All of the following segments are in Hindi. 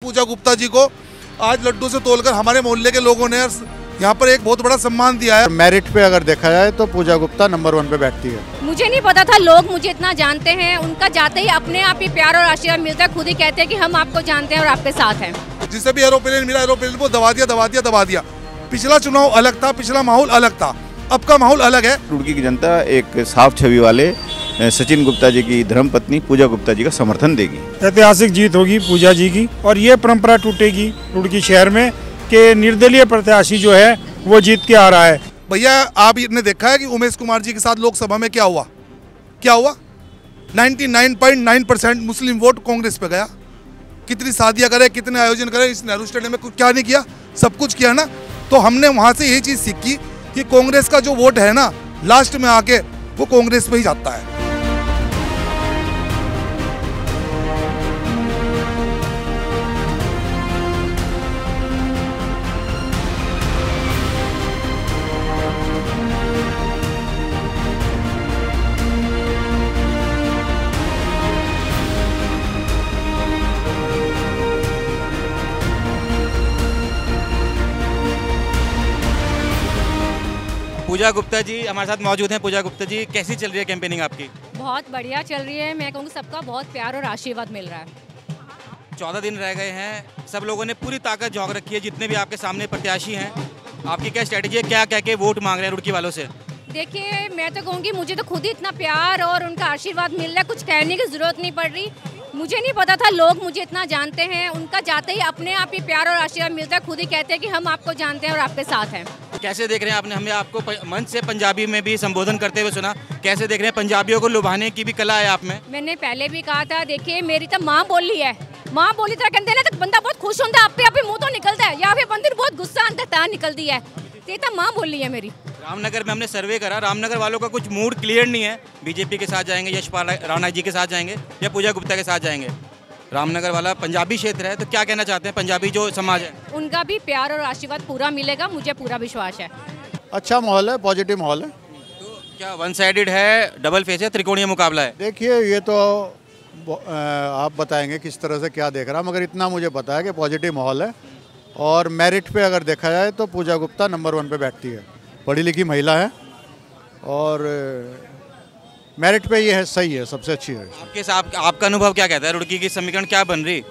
पूजा गुप्ता जी को आज लड्डू से तोलकर हमारे मोहल्ले के लोगों ने यहाँ पर एक बहुत बड़ा सम्मान दिया है। मेरिट पे अगर देखा जाए तो पूजा गुप्ता नंबर 1 पे बैठती है। मुझे नहीं पता था लोग मुझे इतना जानते हैं, उनका जाते ही अपने आप ही प्यार और आशीर्वाद मिलता है। खुद ही कहते हैं कि हम आपको जानते हैं और आपके साथ हैं। जिसे भी एरोप्लेन मिला एरोप्लेन को दबा दिया। पिछला चुनाव अलग था, पिछला माहौल अलग था, अब का माहौल अलग है। रुड़की की जनता एक साफ छवि वाले सचिन गुप्ता जी की धर्मपत्नी पूजा गुप्ता जी का समर्थन देगी। ऐतिहासिक जीत होगी पूजा जी की और ये परंपरा टूटेगी रुड़की शहर में कि निर्दलीय प्रत्याशी जो है वो जीत के आ रहा है। भैया आपने देखा है कि उमेश कुमार जी के साथ लोकसभा में क्या हुआ? 99.9% मुस्लिम वोट कांग्रेस पे गया। कितनी शादियां करे, कितने आयोजन करे, इस नेहरू स्टेडियम में क्या नहीं किया, सब कुछ किया ना। तो हमने वहां से यही चीज सीखी कि कांग्रेस का जो वोट है ना, लास्ट में आके वो कांग्रेस पे ही जाता है। पूजा गुप्ता जी हमारे साथ मौजूद हैं। पूजा गुप्ता जी, कैसी चल रही है कैंपेनिंग आपकी? बहुत बढ़िया चल रही है। मैं कहूँगी सबका बहुत प्यार और आशीर्वाद मिल रहा है। 14 दिन रह गए हैं, सब लोगों ने पूरी ताकत झोंक रखी है। जितने भी आपके सामने प्रत्याशी हैं, आपकी क्या स्ट्रेटेजी है, क्या कह के वोट मांग रहे हैं रुड़की वालों से? देखिए, मैं तो कहूँगी मुझे तो खुद ही इतना प्यार और उनका आशीर्वाद मिल रहा है, कुछ कहने की ज़रूरत नहीं पड़ रही। मुझे नहीं पता था लोग मुझे इतना जानते हैं, उनका जाते ही अपने आप ही प्यार और आशीर्वाद मिलता है। खुद ही कहते हैं कि हम आपको जानते हैं और आपके साथ हैं। कैसे देख रहे हैं? हमें आपको मंच से पंजाबी में भी संबोधन करते हुए सुना, कैसे देख रहे हैं? पंजाबियों को लुभाने की भी कला है आप में। मैंने पहले भी कहा था, देखिए मेरी तो माँ बोली है, माँ बोली तरह कहते हैं ना, तो बंदा बहुत खुश होता है, आपे मुँह तो निकलता है, या फिर बंदे बहुत गुस्सा आता है निकलती है। ये तो माँ बोली है मेरी। रामनगर में हमने सर्वे करा, रामनगर वालों का कुछ मूड क्लियर नहीं है। बीजेपी के साथ जाएंगे, यशपाल राणा जी के साथ जाएंगे या पूजा गुप्ता के साथ जाएंगे। रामनगर वाला पंजाबी क्षेत्र है, तो क्या कहना चाहते हैं पंजाबी जो समाज है? उनका भी प्यार और आशीर्वाद पूरा मिलेगा, मुझे पूरा विश्वास है। अच्छा माहौल है, पॉजिटिव माहौल है। तो क्या वन साइडेड है, डबल फेस है, त्रिकोणीय मुकाबला है? देखिए ये तो आप बताएंगे किस तरह से क्या देख रहा, मगर इतना मुझे पता है कि पॉजिटिव माहौल है। और मेरिट पे अगर देखा जाए तो पूजा गुप्ता नंबर 1 पे बैठती है। पढ़ी लिखी महिला है और मेरिट पे ये है, सही है, सबसे अच्छी है। आपका अनुभव क्या कहता है? रुड़की की समीकरण क्या बन रही?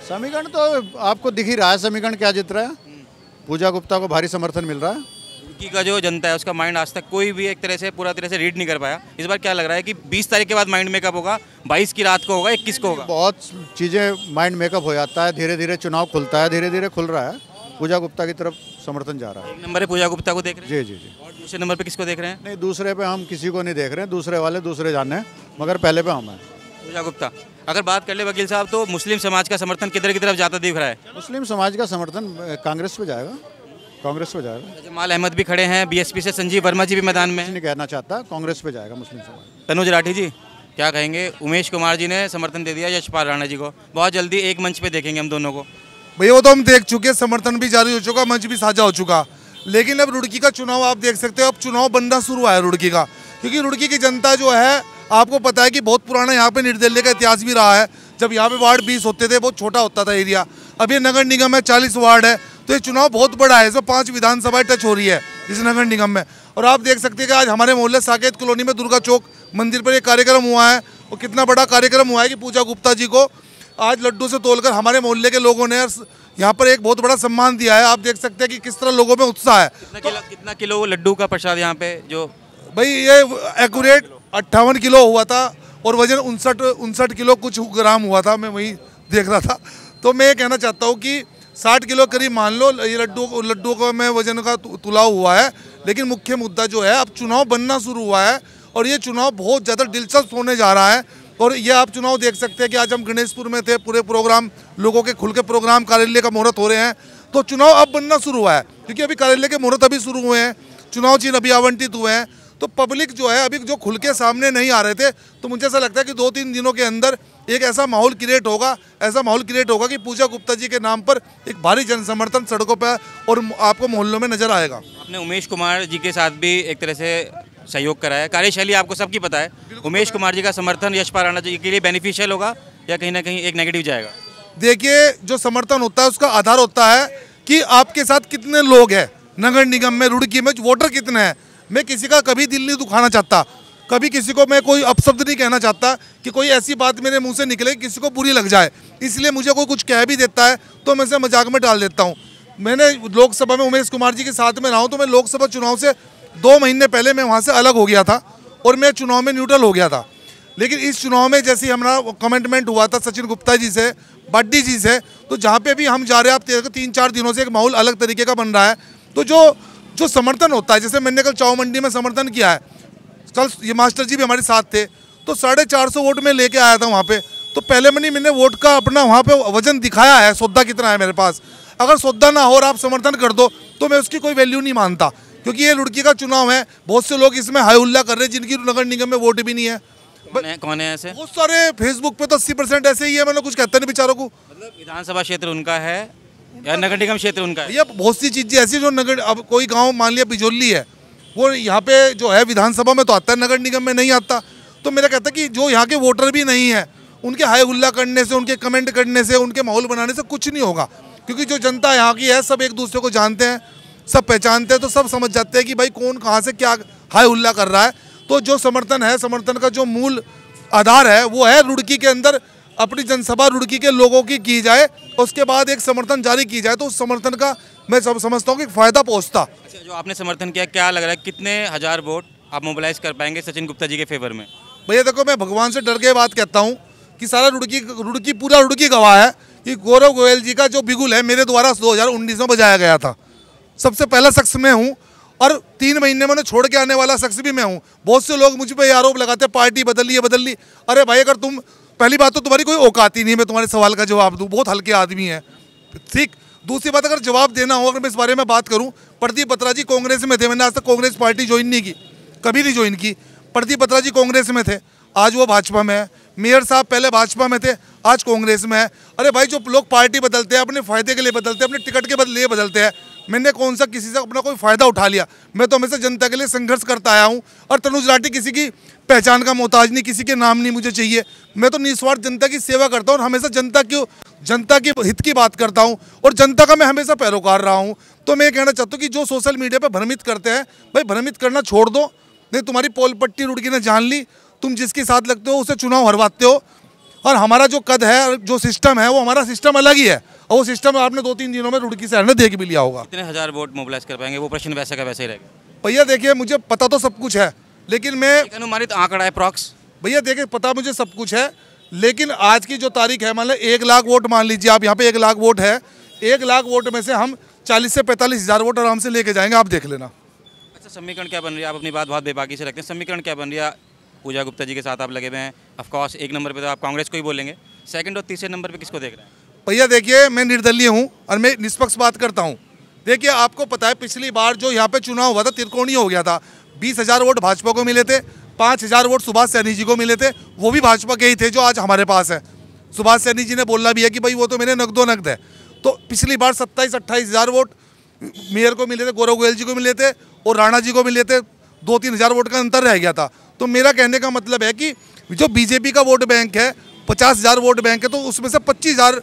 समीकरण तो आपको दिख ही रहा है, समीकरण क्या जित रहा है। पूजा गुप्ता को भारी समर्थन मिल रहा है। रुड़की का जो जनता है उसका माइंड आज तक कोई भी एक तरह से पूरा तरह से रीड नहीं कर पाया। इस बार क्या लग रहा है कि 20 तारीख के बाद माइंड मेकअप होगा, 22 की रात को होगा, 21 को होगा? बहुत चीज़ें माइंड मेकअप हो जाता है, धीरे धीरे चुनाव खुलता है, धीरे धीरे खुल रहा है। पूजा गुप्ता की तरफ समर्थन जा रहा है। 1 नंबर पे पूजा गुप्ता को देख रहे हैं? जी। और दूसरे नंबर पे किसको देख रहे हैं? नहीं, दूसरे पे हम किसी को नहीं देख रहे हैं, दूसरे वाले दूसरे जाने हैं, मगर पहले पे हम हैं पूजा गुप्ता। अगर बात कर ले वकील साहब, तो मुस्लिम समाज का समर्थन किधर की तरफ जाता दिख रहा है? मुस्लिम समाज का समर्थन कांग्रेस पे जाएगा, कांग्रेस पे जाएगा। जमाल अहमद भी खड़े हैं, बीएसपी से संजीव वर्मा जी भी मैदान में। नहीं कहना चाहता, कांग्रेस पे जाएगा मुस्लिम समाज। तनुज राठी जी, क्या कहेंगे? उमेश कुमार जी ने समर्थन दे दिया यशपाल राणा जी को, बहुत जल्दी एक मंच पे देखेंगे हम दोनों को। भैया वो तो हम देख चुके, समर्थन भी जारी हो चुका, मंच भी साझा हो चुका। लेकिन अब रुड़की का चुनाव आप देख सकते हो, अब चुनाव बनना शुरू हुआ है रुड़की का। क्योंकि रुड़की की जनता जो है, आपको पता है कि बहुत पुराना यहाँ पे निर्दलीय का इतिहास भी रहा है। जब यहाँ पे वार्ड 20 होते थे, बहुत छोटा होता था एरिया। अब ये नगर निगम है, 40 वार्ड है, तो ये चुनाव बहुत बड़ा है। इसमें 5 विधानसभाएं टच हो रही है इस नगर निगम में। और आप देख सकते हैं कि आज हमारे मोहल्ले साकेत कॉलोनी में दुर्गा चौक मंदिर पर एक कार्यक्रम हुआ है। और कितना बड़ा कार्यक्रम हुआ है कि पूजा गुप्ता जी को आज लड्डू से तोलकर हमारे मोहल्ले के लोगों ने यहाँ पर एक बहुत बड़ा सम्मान दिया है। आप देख सकते हैं कि किस तरह लोगों में उत्साह है। कितना किलो लड्डू का प्रसाद यहाँ पे? जो भाई ये एक्यूरेट 58 किलो हुआ था और वजन 59 किलो कुछ ग्राम हुआ था, मैं वही देख रहा था। तो मैं ये कहना चाहता हूँ कि 60 किलो करीब मान लो ये लड्डू का में वजन का तुलाव हुआ है। लेकिन मुख्य मुद्दा जो है, अब चुनाव बनना शुरू हुआ है और ये चुनाव बहुत ज़्यादा दिलचस्प होने जा रहा है। और ये आप चुनाव देख सकते हैं कि आज हम गणेशपुर में थे, पूरे प्रोग्राम लोगों के खुल के प्रोग्राम कार्यालय का मुहूर्त हो रहे हैं। तो चुनाव अब बनना शुरू हुआ है, क्योंकि अभी कार्यालय के मुहूर्त अभी शुरू हुए हैं, चुनाव चिन्ह अभी आवंटित हुए हैं। तो पब्लिक जो है अभी जो खुल के सामने नहीं आ रहे थे, तो मुझे ऐसा लगता है कि 2-3 दिनों के अंदर एक ऐसा माहौल क्रिएट होगा कि पूजा गुप्ता जी के नाम पर एक भारी जन समर्थन सड़कों पर और आपको मोहल्लों में नजर आएगा। आपने उमेश कुमार जी के साथ भी एक तरह से सहयोग करा है, कार्यशैली आपको सबकी पता है। उमेश कुमार जी का समर्थन यशपाल राणा जी के लिए बेनिफिशियल होगा या कहीं ना कहीं एक नेगेटिव जाएगा? देखिए जो समर्थन होता है उसका आधार होता है कि आपके साथ कितने लोग हैं नगर निगम में, रुड़की में वोटर कितने हैं। मैं किसी का कभी दिल नहीं दुखाना चाहता, कभी किसी को मैं कोई अपशब्द नहीं कहना चाहता कि कोई ऐसी बात मेरे मुंह से निकले किसी को बुरी लग जाए, इसलिए मुझे कोई कुछ कह भी देता है तो मैं इसे मजाक में डाल देता हूँ। मैंने लोकसभा में उमेश कुमार जी के साथ में रहा हूँ, तो मैं लोकसभा चुनाव से 2 महीने पहले मैं वहाँ से अलग हो गया था और मैं चुनाव में न्यूट्रल हो गया था। लेकिन इस चुनाव में जैसे हमारा कमिटमेंट हुआ था सचिन गुप्ता जी से, बाड्डी जी से, तो जहाँ पे भी हम जा रहे हैं आप 3-4 दिनों से एक माहौल अलग तरीके का बन रहा है। तो जो समर्थन होता है, जैसे मैंने कल चाव मंडी में समर्थन किया है, कल ये मास्टर जी भी हमारे साथ थे, तो 450 वोट में लेके आया था वहाँ पे। तो पहले मैंने वोट का अपना वहाँ पे वजन दिखाया है, सौदा कितना है मेरे पास। अगर सौदा ना हो और आप समर्थन कर दो तो मैं उसकी कोई वैल्यू नहीं मानता, क्योंकि ये लुड़की का चुनाव है। बहुत से लोग इसमें हाई उल्ला कर रहे हैं जिनकी नगर निगम में वोट भी नहीं है। कौन है ऐसे? बहुत सारे फेसबुक पे तो 80% ऐसे ही है, मतलब कुछ कहते नहीं बेचारों को। मतलब विधानसभा क्षेत्र उनका है या नगर निगम क्षेत्र उनका है? भैया बहुत सी चीज़ें ऐसी जो नगर, अब कोई गांव मान लिया बिजोली है, वो यहाँ पे जो है विधानसभा में तो आता है, नगर निगम में नहीं आता। तो मेरा कहता है कि जो यहाँ के वोटर भी नहीं है, उनके हाई हुल्ला करने से, उनके कमेंट करने से, उनके माहौल बनाने से कुछ नहीं होगा, क्योंकि जो जनता यहाँ की है सब एक दूसरे को जानते हैं, सब पहचानते हैं, तो सब समझ जाते हैं कि भाई कौन कहाँ से क्या हाई हुल्ला कर रहा है। तो जो समर्थन है, समर्थन का जो मूल आधार है वो है रुड़की के अंदर अपनी जनसभा रुड़की के लोगों की जाए, उसके बाद एक समर्थन जारी की जाए, तो उस समर्थन का मैं समझता हूँ कि फ़ायदा पहुँचता। अच्छा, जो आपने समर्थन किया, क्या लग रहा है कितने हजार वोट आप मोबिलाइज कर पाएंगे सचिन गुप्ता जी के फेवर में? भैया देखो, मैं भगवान से डर के बात कहता हूँ कि सारा रुड़की पूरा रुड़की गवाह है कि गौरव गोयल जी का जो बिगुल है मेरे द्वारा 2019 में बजाया गया था। सबसे पहला शख्स मैं हूँ और 3 महीने में उन्हें छोड़ के आने वाला शख्स भी मैं हूँ। बहुत से लोग मुझ पर आरोप लगाते हैं पार्टी बदल ली है, बदल ली। अरे भाई, अगर तुम, पहली बात तो तुम्हारी कोई औकात ही नहीं, मैं तुम्हारे सवाल का जवाब दूँ, बहुत हल्के आदमी है, ठीक। दूसरी बात, अगर जवाब देना हो, अगर मैं इस बारे में बात करूँ, प्रदीप बत्रा जी कांग्रेस में थे, मैंने आज तक कांग्रेस पार्टी ज्वाइन नहीं की, कभी नहीं ज्वाइन की। प्रदीप बत्रा जी कांग्रेस में थे, आज वो भाजपा में है। मेयर साहब पहले भाजपा में थे, आज कांग्रेस में है। अरे भाई, जो लोग पार्टी बदलते हैं अपने फ़ायदे के लिए बदलते हैं, अपने टिकट के लिए बदलते हैं। मैंने कौन सा किसी से अपना कोई फ़ायदा उठा लिया? मैं तो हमेशा जनता के लिए संघर्ष करता आया हूँ। और तनुज राठी किसी की पहचान का मोहताज नहीं, किसी के नाम नहीं मुझे चाहिए। मैं तो निस्वार्थ जनता की सेवा करता हूँ और हमेशा जनता की हित की बात करता हूँ और जनता का मैं हमेशा पैरोकार रहा हूँ। तो मैं ये कहना चाहता हूँ कि जो सोशल मीडिया पर भ्रमित करते हैं, भाई भ्रमित करना छोड़ दो। नहीं, तुम्हारी पोल पट्टी रुड़की ने जान ली, तुम जिसके साथ लगते हो उसे चुनाव हरवाते हो। और हमारा जो कद है, जो सिस्टम है, वो हमारा सिस्टम अलग ही है, और वो सिस्टम आपने 2-3 दिनों में रुड़की शहर में देख भी लिया होगा। कितने हजार वोट मोबिलाइज कर पाएंगे? वो प्रश्न वैसे का वैसे ही रहेगा। भैया देखिए, मुझे पता तो सब कुछ है, लेकिन मैं एक अनुमानित आंकड़ा है प्रॉक्स। भैया देखिए, पता मुझे सब कुछ है, लेकिन आज की जो तारीख है, मान लो 1 लाख वोट मान लीजिए आप, यहाँ पे 1 लाख वोट है। 1 लाख वोट में से हम 40 से 45 हज़ार वोट आराम से लेके जाएंगे, आप देख लेना। अच्छा, समीकरण क्या बन रही है? आप अपनी बात बहुत बेबाकी से रखते हैं। समीकरण क्या बन रही है? पूजा गुप्ता जी के साथ आप लगे हुए हैं, ऑफकोर्स 1 नंबर पे तो आप कांग्रेस को ही बोलेंगे, 2nd और 3रे नंबर पे किसको देख रहे हैं? भैया देखिए, मैं निर्दलीय हूँ और मैं निष्पक्ष बात करता हूँ। देखिए, आपको पता है पिछली बार जो यहाँ पे चुनाव हुआ था, त्रिकोणीय हो गया था। 20,000 वोट भाजपा को मिले थे, 5,000 वोट सुभाष सैनी जी को मिले थे, वो भी भाजपा के ही थे जो आज हमारे पास है। सुभाष सैनी जी ने बोला भी है कि भाई वो तो मेरे नगदो नगद है। तो पिछली बार 27-28 हज़ार वोट मेयर को मिले थे, गौरव गोयल जी को मिले थे और राणा जी को मिले थे। 2-3 हज़ार वोट का अंतर रह गया था। तो मेरा कहने का मतलब है कि जो बीजेपी का वोट बैंक है, 50,000 वोट बैंक है, तो उसमें से 25,000,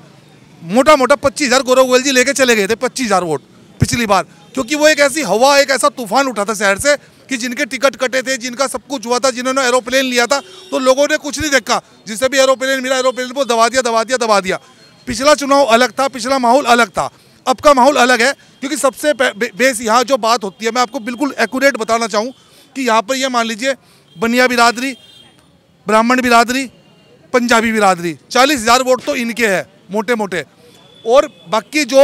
मोटा 25,000 गौरव गोयल जी लेके चले गए थे, 25,000 वोट पिछली बार। क्योंकि वो एक ऐसी हवा, एक ऐसा तूफान उठा था शहर से कि जिनके टिकट कटे थे, जिनका सब कुछ हुआ था, जिन्होंने एरोप्लेन लिया था, तो लोगों ने कुछ नहीं देखा। जिसे भी एरोप्लेन मिला, एरोप्लेन को दबा दिया। पिछला चुनाव अलग था, पिछला माहौल अलग था, अब का माहौल अलग है। क्योंकि सबसे बेस यहाँ जो बात होती है, मैं आपको बिल्कुल एक्यूरेट बताना चाहूँ कि यहाँ पर ये मान लीजिए बनिया बिरादरी, ब्राह्मण बिरादरी, पंजाबी बिरादरी, 40,000 वोट तो इनके हैं मोटे मोटे। और बाकी जो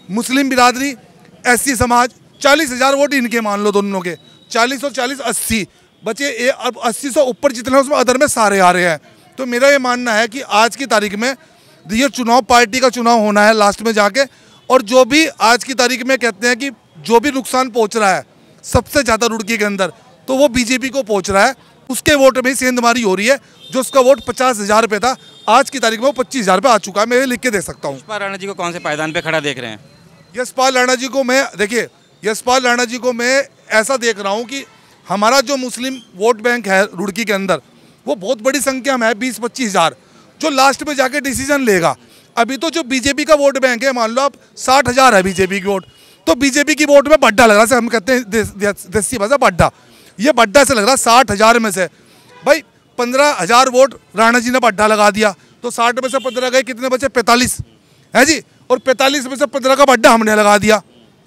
मुस्लिम बिरादरी, SC समाज, 40,000 वोट इनके मान लो दोनों के। 40 और 40 80 बचे, अब 80 से ऊपर जितने उसमें अदर में सारे आ रहे हैं। तो मेरा ये मानना है कि आज की तारीख में ये चुनाव पार्टी का चुनाव होना है लास्ट में जाके। और जो भी आज की तारीख में कहते हैं कि जो भी नुकसान पहुँच रहा है सबसे ज़्यादा रुड़की के अंदर, तो वो बीजेपी को पहुँच रहा है। उसके वोट में ही सेंधमारी हो रही है। जो उसका वोट 50,000 पे था, आज की तारीख में वो 25,000 पे आ चुका है। मैं लिख के देख सकता हूँ। यशपाल राणा जी को कौन से पायदान पे खड़ा देख रहे हैं? यशपाल राणा जी को मैं, देखिए, यशपाल राणा जी को मैं ऐसा देख रहा हूँ कि हमारा जो मुस्लिम वोट बैंक है रुड़की के अंदर, वो बहुत बड़ी संख्या में है, 20-25 हज़ार, जो लास्ट में जाके डिसीजन लेगा। अभी तो जो बीजेपी का वोट बैंक है, मान लो आप 60,000 है बीजेपी की वोट, तो बीजेपी की वोट में बड्डा लग रहा है, हम कहते हैं देसी भाषा बड्डा, ये बड्डा से लग रहा है 60,000 में से। भाई 15,000 वोट राणा जी ने बड्डा लगा दिया, तो 60 में से 15 गए, कितने बचे? 45 है जी, और 45 में से 15 का बड्डा हमने लगा दिया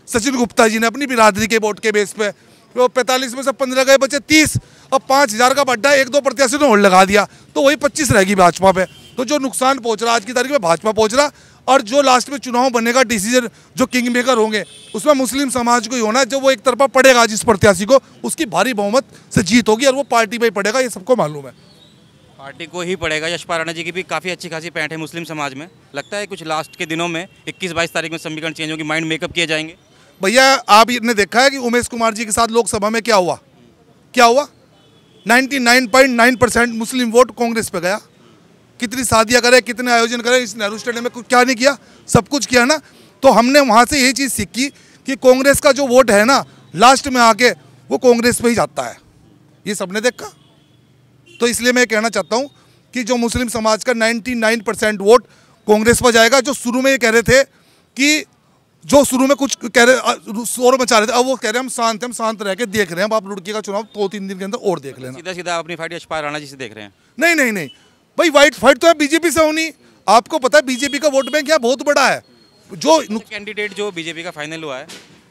सचिन गुप्ता जी ने अपनी बिरादरी के वोट के बेस पे। तो 45 में से 15 गए, बचे 30। अब 5,000 का बड्डा 1-2 प्रत्याशी ने और लगा दिया, तो वही 25 रहेगी भाजपा पे। तो जो नुकसान पहुंच रहा आज की तारीख में भाजपा पहुंच रहा, और जो लास्ट में चुनाव बनेगा डिसीजन जो किंग मेकर होंगे उसमें मुस्लिम समाज को ही होना है। जो वो एक तरफा पड़ेगा जिस प्रत्याशी को, उसकी भारी बहुमत से जीत होगी और वो पार्टी पे ही पड़ेगा, ये सबको मालूम है। पार्टी को ही पड़ेगा। यशपाल राणा जी की भी काफ़ी अच्छी खासी पैंठ है मुस्लिम समाज में। लगता है कुछ लास्ट के दिनों में 21-22 तारीख में समीकरण चेंज होगी, माइंड मेकअप किए जाएंगे। भैया आप ने देखा है कि उमेश कुमार जी के साथ लोकसभा में क्या हुआ? 99.9% मुस्लिम वोट कांग्रेस पे गया। कितनी शादियां करे, कितने आयोजन करे, इस नेहरू स्टेडियम में क्या नहीं किया, सब कुछ किया ना। तो हमने वहाँ से यही चीज़ सीखी कि कांग्रेस का जो वोट है ना, लास्ट में आके वो कांग्रेस पे ही जाता है, ये सबने देखा। तो इसलिए मैं कहना चाहता हूँ कि जो मुस्लिम समाज का 99% वोट कांग्रेस पर जाएगा। जो शुरू में ये कह रहे थे कि जो शुरू में कुछ कह रहे शोर मचा रहे थे, अब वो कह रहे हैं हम शांत रह के देख रहे हैं। अब आप रुड़की का चुनाव 2-3 दिन के अंदर और देख लेना। सीधा अपनी फाइट यशपाल राणा जी से देख रहे हैं? नहीं भाई, वाइट फाइट तो है बीजेपी से होनी। आपको पता है बीजेपी का वोट बैंक यहाँ बहुत बड़ा है। जो कैंडिडेट जो बीजेपी का फाइनल हुआ है,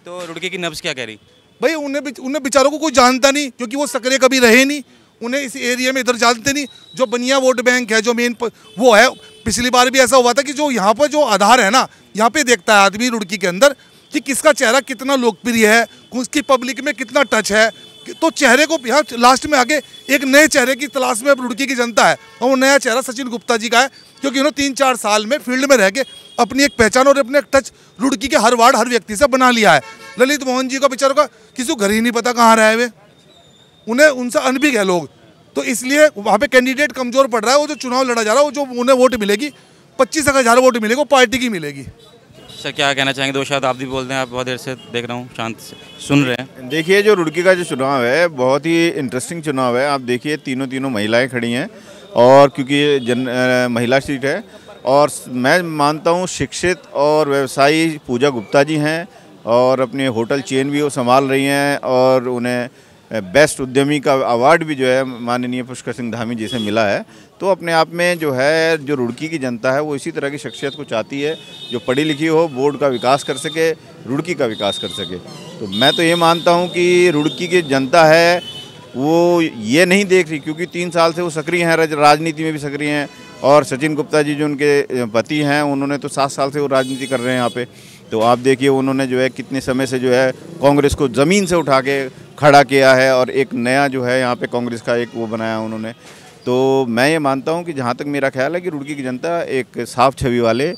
तो रुड़की की नब्ज क्या कह रही? भाई उन्हें बेचारों को कोई जानता नहीं, क्योंकि वो सक्रिय कभी रहे नहीं, उन्हें इस एरिया में इधर जानते नहीं। जो बनिया वोट बैंक है, जो मेन वो है, पिछली बार भी ऐसा हुआ था कि जो यहाँ पर जो आधार है ना, यहाँ पे देखता है आदमी रुड़की के अंदर कि किसका चेहरा कितना लोकप्रिय है, उसकी पब्लिक में कितना टच है। तो चेहरे को यहाँ लास्ट में आगे एक नए चेहरे की तलाश में रुड़की की जनता है, और वो नया चेहरा सचिन गुप्ता जी का है, क्योंकि उन्होंने 3-4 साल में फील्ड में रह के अपनी एक पहचान और अपने एक टच रुड़की के हर वार्ड हर व्यक्ति से बना लिया है। ललित मोहन जी का बेचारों का किसी को घर ही नहीं पता कहाँ रहे हुए, उन्हें उनसे अनभिज्ञ है लोग। तो इसलिए वहाँ पे कैंडिडेट कमजोर पड़ रहा है। वो जो चुनाव लड़ा जा रहा है, वो जो उन्हें वोट मिलेगी 25,000 वोट मिलेगी, वो पार्टी की मिलेगी। सर क्या कहना चाहेंगे? 2 शब्द आप भी बोल दें, आप बहुत देर से देख रहा हूँ, शांत से सुन रहे हैं। देखिए, जो रुड़की का जो चुनाव है बहुत ही इंटरेस्टिंग चुनाव है। आप देखिए तीनों महिलाएं खड़ी हैं, और क्योंकि ये महिला सीट है, और मैं मानता हूँ शिक्षित और व्यवसायी पूजा गुप्ता जी हैं, और अपने होटल चेन भी वो संभाल रही हैं, और उन्हें बेस्ट उद्यमी का अवार्ड भी जो है माननीय पुष्कर सिंह धामी जी से मिला है। तो अपने आप में जो है जो रुड़की की जनता है वो इसी तरह की शख्सियत को चाहती है, जो पढ़ी लिखी हो, बोर्ड का विकास कर सके, रुड़की का विकास कर सके। तो मैं तो ये मानता हूँ कि रुड़की की जनता है वो ये नहीं देख रही, क्योंकि 3 साल से वो सक्रिय हैं, राजनीति में भी सक्रिय हैं। और सचिन गुप्ता जी जो उनके पति हैं, उन्होंने तो 7 साल से वो राजनीति कर रहे हैं यहाँ पे। तो आप देखिए उन्होंने जो है कितने समय से जो है कांग्रेस को ज़मीन से उठा के खड़ा किया है, और एक नया जो है यहाँ पे कांग्रेस का एक वो बनाया उन्होंने। तो मैं ये मानता हूँ कि जहाँ तक मेरा ख्याल है कि रुड़की की जनता एक साफ छवि वाले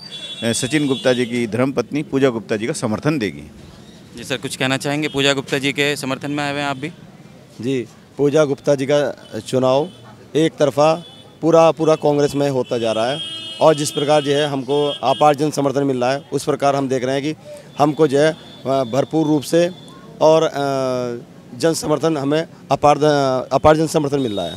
सचिन गुप्ता जी की धर्मपत्नी पूजा गुप्ता जी का समर्थन देगी। जी सर, कुछ कहना चाहेंगे? पूजा गुप्ता जी के समर्थन में आए हुए हैं आप भी? जी, पूजा गुप्ता जी का चुनाव एक तरफा पूरा कांग्रेस में होता जा रहा है, और जिस प्रकार जो है हमको अपार जन समर्थन मिल रहा है, उस प्रकार हम देख रहे हैं कि हमको जो है भरपूर रूप से और जन समर्थन हमें अपार जन समर्थन मिल रहा है।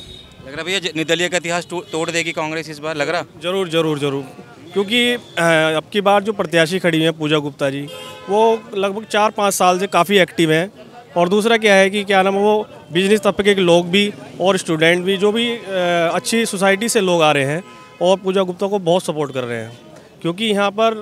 लग रहा भैया निर्दलीय का इतिहास तोड़ देगी कांग्रेस इस बार, लग रहा? जरूर, क्योंकि अब की बार जो प्रत्याशी खड़ी हैं पूजा गुप्ता जी, वो लगभग 4-5 साल से काफ़ी एक्टिव हैं। और दूसरा क्या है कि क्या नाम है, वो बिजनेस तबके के लोग भी और स्टूडेंट भी, जो भी अच्छी सोसाइटी से लोग आ रहे हैं और पूजा गुप्ता को बहुत सपोर्ट कर रहे हैं। क्योंकि यहाँ पर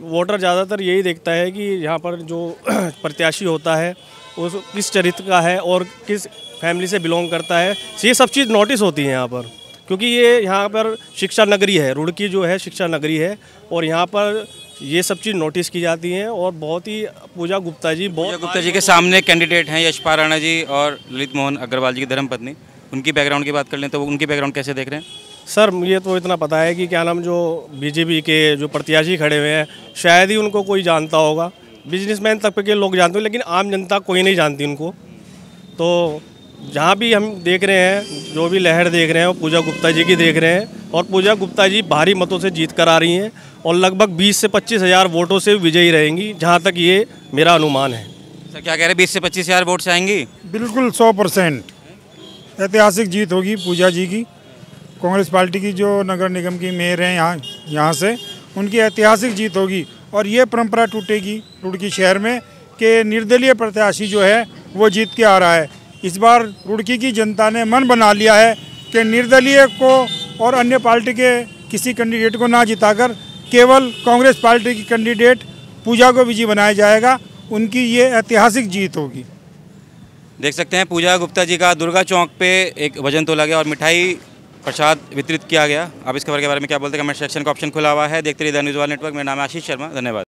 वोटर ज़्यादातर यही देखता है कि यहाँ पर जो प्रत्याशी होता है वो किस चरित्र का है और किस फैमिली से बिलोंग करता है, ये सब चीज़ नोटिस होती है यहाँ पर। क्योंकि ये यहाँ पर शिक्षा नगरी है, रुड़की जो है शिक्षा नगरी है, और यहाँ पर ये सब चीज़ नोटिस की जाती हैं। और बहुत ही पूजा गुप्ता जी के सामने कैंडिडेट हैं यशपाल राणा जी और ललित मोहन अग्रवाल जी की धर्मपत्नी। उनकी बैकग्राउंड की बात कर लें तो उनकी बैकग्राउंड कैसे देख रहे हैं? सर मुझे तो इतना पता है कि क्या नाम, जो बीजेपी के जो प्रत्याशी खड़े हुए हैं शायद ही उनको कोई जानता होगा। बिजनेसमैन तबके के लोग जानते हैं, लेकिन आम जनता कोई नहीं जानती उनको। तो जहाँ भी हम देख रहे हैं, जो भी लहर देख रहे हैं, वो पूजा गुप्ता जी की देख रहे हैं, और पूजा गुप्ता जी भारी मतों से जीत कर आ रही हैं, और लगभग 20 से 25 हज़ार वोटों से विजयी रहेंगी, जहाँ तक ये मेरा अनुमान है। सर क्या कह रहे हैं, 20 से 25 हज़ार वोट से आएंगी? बिल्कुल 100% ऐतिहासिक जीत होगी पूजा जी की। कांग्रेस पार्टी की जो नगर निगम की मेयर हैं यहाँ से, उनकी ऐतिहासिक जीत होगी और ये परंपरा टूटेगी रुड़की शहर में कि निर्दलीय प्रत्याशी जो है वो जीत के आ रहा है। इस बार रुड़की की जनता ने मन बना लिया है कि निर्दलीय को और अन्य पार्टी के किसी कैंडिडेट को ना जिताकर केवल कांग्रेस पार्टी की कैंडिडेट पूजा को विजयी बनाया जाएगा। उनकी ये ऐतिहासिक जीत होगी। देख सकते हैं पूजा गुप्ता जी का दुर्गा चौक पे एक वजन तोला गया और मिठाई प्रसाद वितरित किया गया। अब इस खबर के बारे में क्या बोलते हैं कमेंट सेक्शन का ऑप्शन खुला हुआ है। देखते रहिए द न्यूज़ वाला नेटवर्क। मेरा नाम है आशीष शर्मा। धन्यवाद।